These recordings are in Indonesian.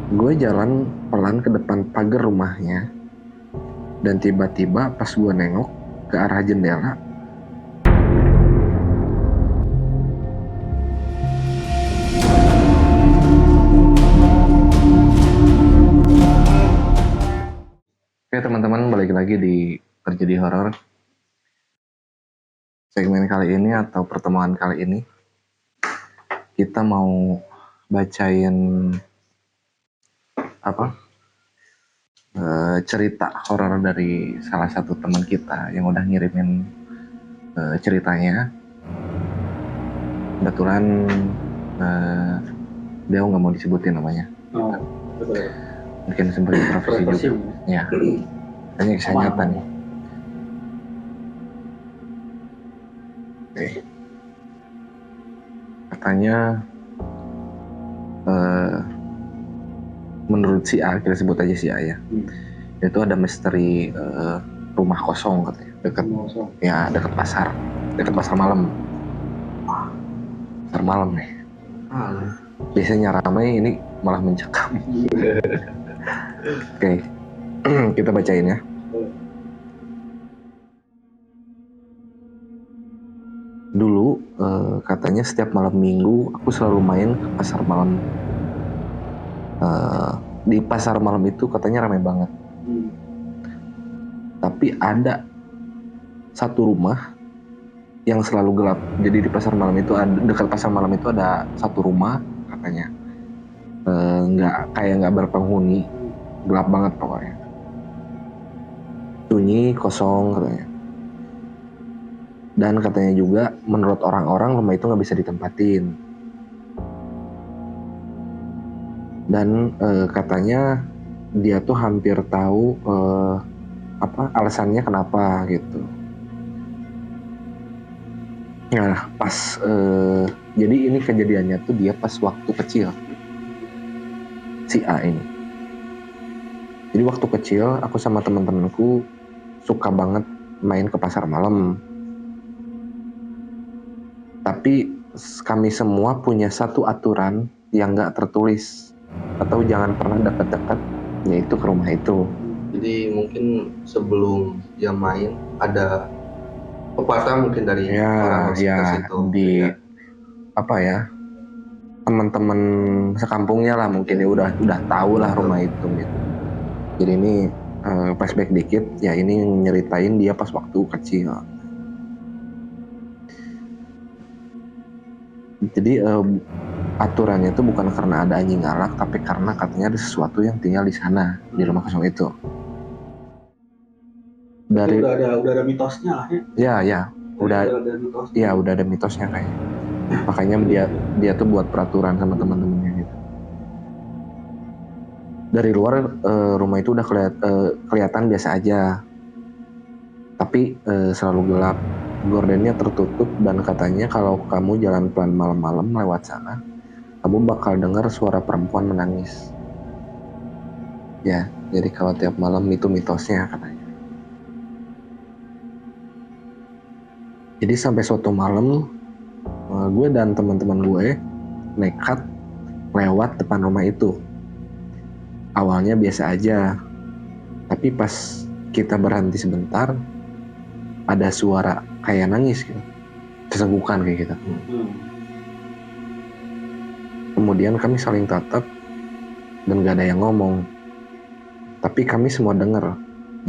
Gue jalan pelan ke depan pagar rumahnya, dan tiba-tiba pas gue nengok ke arah jendela, oke teman-teman, balik lagi di Terjadi Horor. Segmen kali ini atau pertemuan kali ini kita mau bacain cerita horor dari salah satu teman kita yang udah ngirimin ceritanya. Kebetulan dia nggak mau disebutin namanya. Betul. Mungkin sebagai profesi juga. Ya, hanya kisah nyata nih. Oke. Katanya menurut si A, kita sebut aja si A ya, itu ada misteri rumah kosong katanya, dekat pasar malam. Pasar malam nih. Biasanya ramai, ini malah mencekam. Oke. Kita bacain ya. Dulu katanya setiap malam minggu aku selalu main ke pasar malam. Di pasar malam itu katanya ramai banget. Tapi ada satu rumah yang selalu gelap. Jadi di pasar malam itu dekat pasar malam itu ada satu rumah katanya. Nggak berpenghuni, gelap banget pokoknya. Sunyi, kosong katanya. Dan katanya juga menurut orang-orang rumah itu nggak bisa ditempatin. Dan katanya dia tuh hampir tahu alasannya kenapa gitu. Nah pas jadi ini kejadiannya tuh dia pas waktu kecil si A ini. Jadi waktu kecil aku sama teman-temanku suka banget main ke pasar malam. Tapi kami semua punya satu aturan yang nggak tertulis, atau jangan pernah dekat-dekat, yaitu ke rumah itu. Jadi mungkin sebelum dia main ada pepatah mungkin dari orang sekitar situ. Teman-teman sekampungnya lah mungkin ya udah tahu lah rumah itu gitu. Jadi ini flashback dikit ya, ini nyeritain dia pas waktu kecil. Jadi aturannya itu bukan karena ada anjing galak, tapi karena katanya ada sesuatu yang tinggal di sana, di rumah kosong itu. Dari udah ada mitosnya lah ya. Ya, udah ada mitosnya kayaknya. Makanya dia tuh buat peraturan sama teman-temannya gitu. Dari luar rumah itu udah kelihatan biasa aja, tapi selalu gelap. Gordennya tertutup dan katanya kalau kamu jalan pelan malam-malam lewat sana, kamu bakal dengar suara perempuan menangis. Ya, jadi kalau tiap malam itu mitosnya katanya. Jadi sampai suatu malam gue dan teman-teman gue nekat lewat depan rumah itu. Awalnya biasa aja, tapi pas kita berhenti sebentar, ada suara kayak nangis gitu, sesenggukan kayak gitu. Kemudian kami saling tatap dan gak ada yang ngomong, tapi kami semua dengar.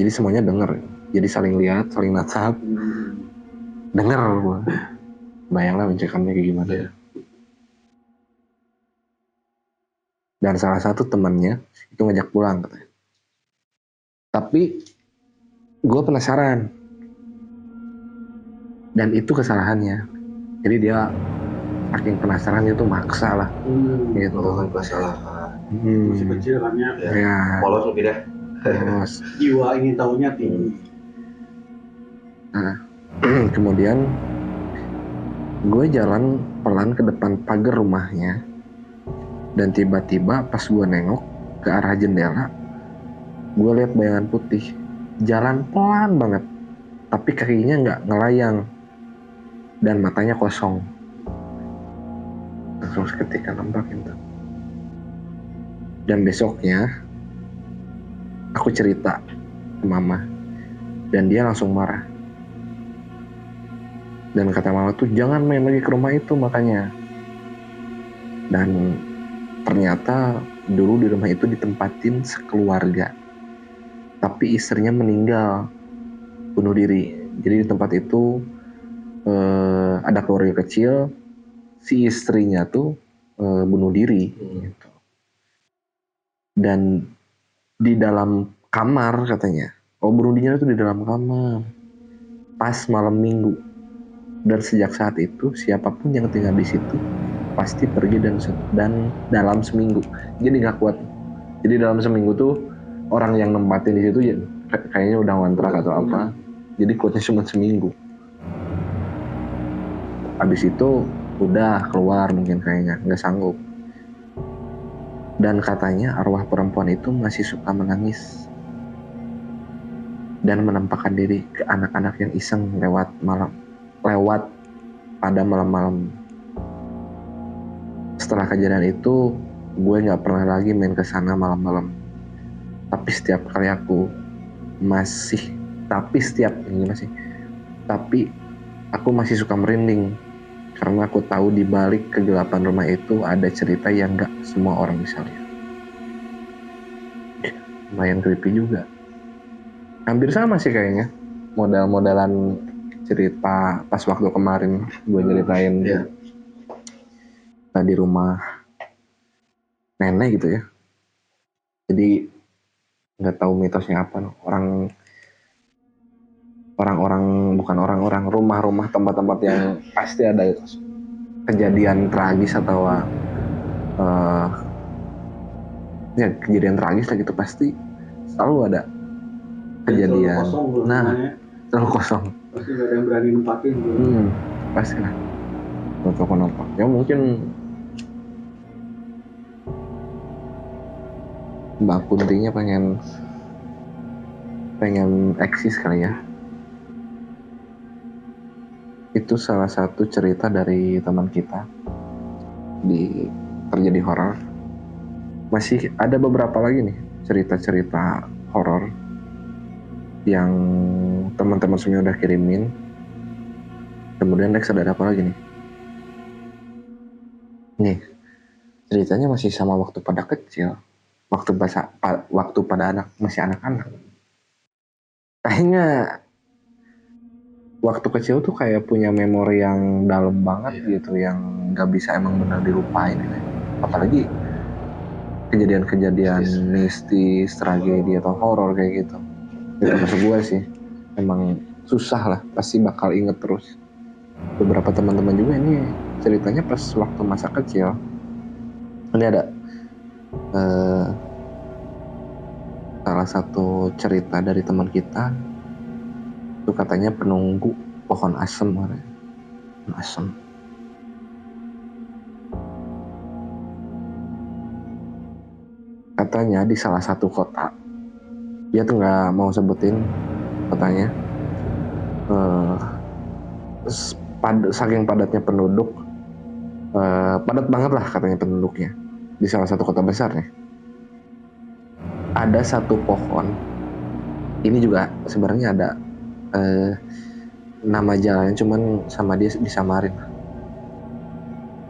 Jadi semuanya dengar. Jadi saling lihat, saling natap, dengar. Bayanglah mencekamnya kayak gimana. Dan salah satu temannya itu ngajak pulang katanya. Tapi gue penasaran, dan itu kesalahannya. Jadi dia saking penasaran itu maksa lah gitu. Melakukan kesalahan. Masih kecil kan ya. Polos mungkin ya. Jiwa ingin tahunya tinggi. Nah, kemudian gue jalan pelan ke depan pagar rumahnya, dan tiba-tiba pas gue nengok ke arah jendela, gue lihat bayangan putih jalan pelan banget, tapi kakinya nggak ngelayang dan matanya kosong. Langsung seketika nampak itu. Dan besoknya aku cerita ke mama dan dia langsung marah. Dan kata mama tuh jangan main lagi ke rumah itu makanya. Dan ternyata dulu di rumah itu ditempatin sekeluarga. Tapi istrinya meninggal, bunuh diri. Jadi di tempat itu ada keluarga kecil, si istrinya tuh bunuh diri. Gitu. Dan di dalam kamar katanya. Bunuh dirinya tuh di dalam kamar. Pas malam minggu. Dan sejak saat itu siapapun yang tinggal di situ pasti pergi dan dalam seminggu. Jadi nggak kuat. Jadi dalam seminggu tuh orang yang nempatin di situ ya kayaknya udah ngontrak atau apa. Jadi kuatnya cuma seminggu. Habis itu udah keluar mungkin kayaknya nggak sanggup. Dan katanya arwah perempuan itu masih suka menangis dan menampakkan diri ke anak-anak yang iseng lewat pada malam-malam. Setelah kejadian itu gue nggak pernah lagi main ke sana malam-malam. Tapi setiap kali aku masih suka merinding karena aku tahu di balik kegelapan rumah itu ada cerita yang nggak semua orang bisa lihat. Lumayan creepy juga. Hampir sama sih kayaknya modal-modalan cerita pas waktu kemarin gue ceritain di rumah nenek gitu ya. Jadi nggak tahu mitosnya apa rumah-rumah tempat-tempat yang pasti ada kejadian tragis atau kejadian tragis lah gitu pasti selalu ada kejadian. Selalu kosong. Pasti nggak ada yang berani nempatin. Pasti lah. Kenapa? Ya mungkin Mbak Kuntinya pengen eksis kali ya. Itu salah satu cerita dari teman kita di terjadi horor. Masih ada beberapa lagi nih cerita-cerita horor yang teman-teman semua udah kirimin. Kemudian next ada apa lagi nih? Nih, ceritanya masih sama waktu pada kecil. Waktu pada masih anak-anak. Kayaknya waktu kecil tuh kayak punya memori yang dalam banget gitu, yang nggak bisa emang benar dilupain. Apalagi kejadian-kejadian mistis, tragedi atau horor kayak gitu. Itu maksud gue sih, emang susah lah, pasti bakal inget terus. Beberapa teman-teman juga ini ceritanya pas waktu masa kecil. Ini ada salah satu cerita dari teman kita, itu katanya penunggu pohon asem. Katanya di salah satu kota, dia tuh nggak mau sebutin kotanya, saking padatnya penduduk, padat banget lah katanya penduduknya di salah satu kota besar nih. Ada satu pohon, ini juga sebenarnya ada nama jalannya, cuman sama dia disamarin.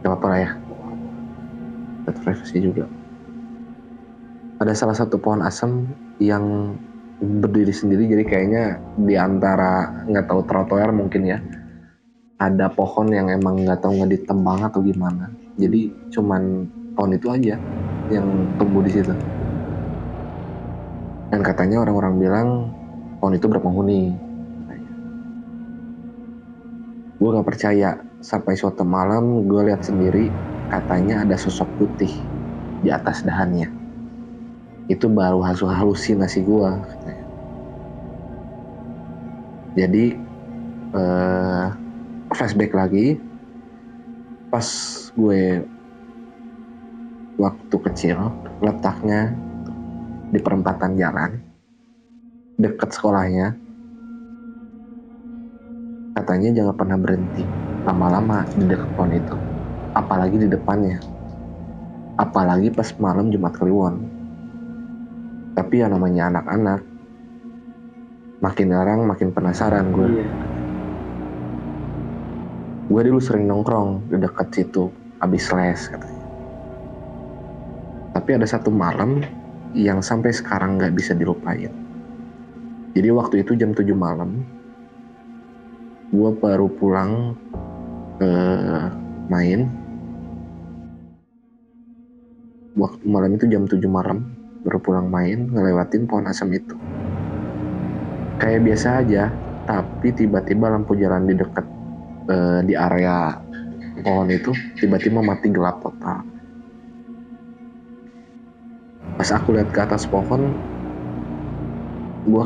Gak apa-apa lah ya, privasi juga. Ada salah satu pohon asem yang berdiri sendiri, jadi kayaknya di antara nggak tahu trotoar mungkin ya, ada pohon yang emang nggak tahu nggak ditebang atau gimana. Jadi cuman pohon itu aja yang tumbuh di situ. Dan katanya orang-orang bilang pohon itu berpenghuni. Gue nggak percaya, sampai suatu malam gue lihat sendiri, katanya ada sosok putih di atas dahannya. Itu baru halusinasi gue katanya. Jadi flashback lagi, pas gue waktu kecil, letaknya di perempatan jalan dekat sekolahnya. Katanya jangan pernah berhenti lama-lama di dekat pohon itu, apalagi di depannya. apalagi pas malam Jumat Kliwon. Tapi ya namanya anak-anak, makin orang makin penasaran gue. Iya. Gue dulu sering nongkrong di dekat situ abis les katanya. Tapi ada satu malam yang sampai sekarang gak bisa dilupain. Jadi waktu itu jam 7 malam, gue baru pulang main. Waktu malam itu jam 7 malam, baru pulang main, ngelewatin pohon asam itu. Kayak biasa aja, tapi tiba-tiba lampu jalan di dekat di area pohon itu tiba-tiba mati gelap total. Pas aku lihat ke atas pohon, gue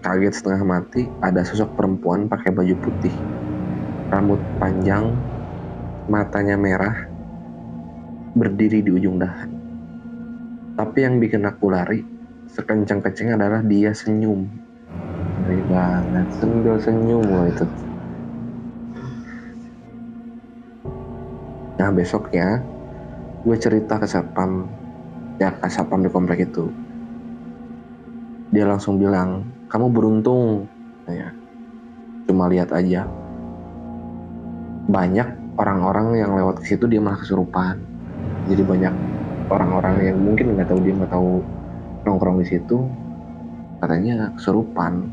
kaget setengah mati. Ada sosok perempuan pakai baju putih, rambut panjang, matanya merah, berdiri di ujung dahan. Tapi yang bikin aku lari sekencang-kencangnya adalah dia senyum. Ngeri banget, sambil senyum loh itu. Nah besoknya gue cerita ke satpam di komplek itu. Dia langsung bilang, kamu beruntung ya, cuma lihat aja. Banyak orang-orang yang lewat ke situ dia malah kesurupan. Jadi banyak orang-orang yang mungkin nggak tahu nongkrong di situ, katanya kesurupan,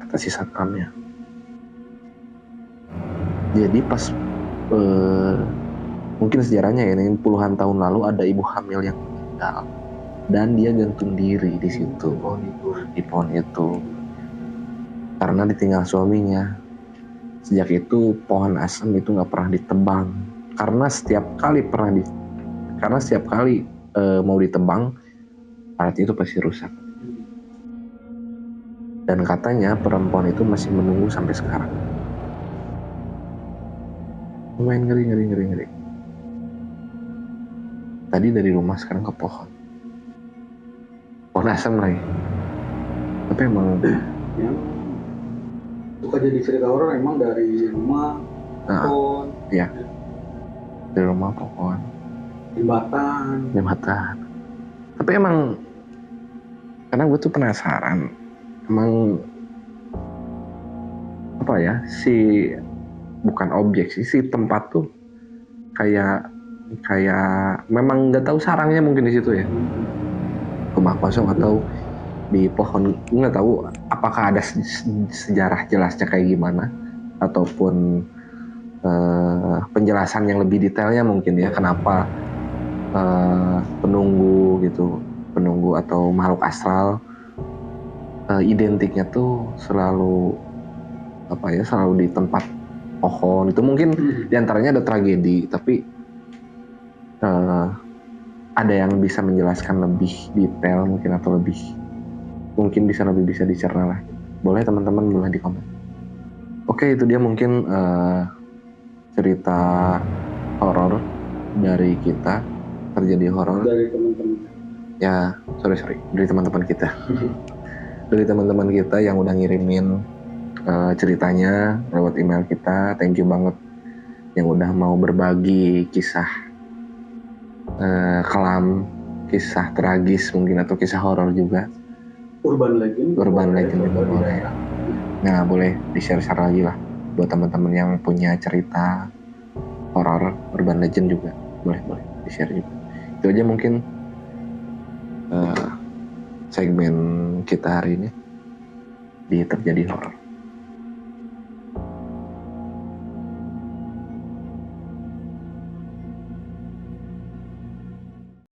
kata si satpamnya. Jadi pas mungkin sejarahnya ya, ini puluhan tahun lalu ada ibu hamil yang meninggal dan dia gantung diri di situ, di pohon itu, karena ditinggal suaminya. Sejak itu pohon asam itu nggak pernah ditebang, karena setiap kali mau ditebang, alat itu pasti rusak. Dan katanya perempuan itu masih menunggu sampai sekarang. Lumayan ngeri. Tadi dari rumah sekarang ke pohon asam lagi. Tapi emang Yang suka jadi cerita horor emang dari rumah, pohon, iya, dari rumah pohon, jembatan. Tapi emang karena gue tuh penasaran, emang apa ya, bukan objek sih, si tempat tuh kayak memang nggak tahu sarangnya mungkin di situ ya, rumah kosong atau di pohon. Nggak tahu apakah ada sejarah jelasnya kayak gimana, ataupun penjelasan yang lebih detailnya mungkin ya, kenapa penunggu atau makhluk astral identiknya tuh selalu di tempat pohon itu. Mungkin diantaranya ada tragedi, tapi ada yang bisa menjelaskan lebih detail mungkin, atau mungkin bisa dicerna lah. Boleh teman-teman boleh di komen. Oke, itu dia mungkin cerita horor dari kita, terjadi horor Dari teman-teman. ya, dari teman-teman kita. Dari teman-teman kita yang udah ngirimin ceritanya lewat email kita. Thank you banget yang udah mau berbagi kisah kelam, kisah tragis mungkin, atau kisah horor juga. Urban legend juga boleh. Nah, boleh di-share lagi lah buat teman-teman yang punya cerita horor, urban legend juga boleh di-share juga. Itu aja mungkin segmen kita hari ini di Terjadi Horor.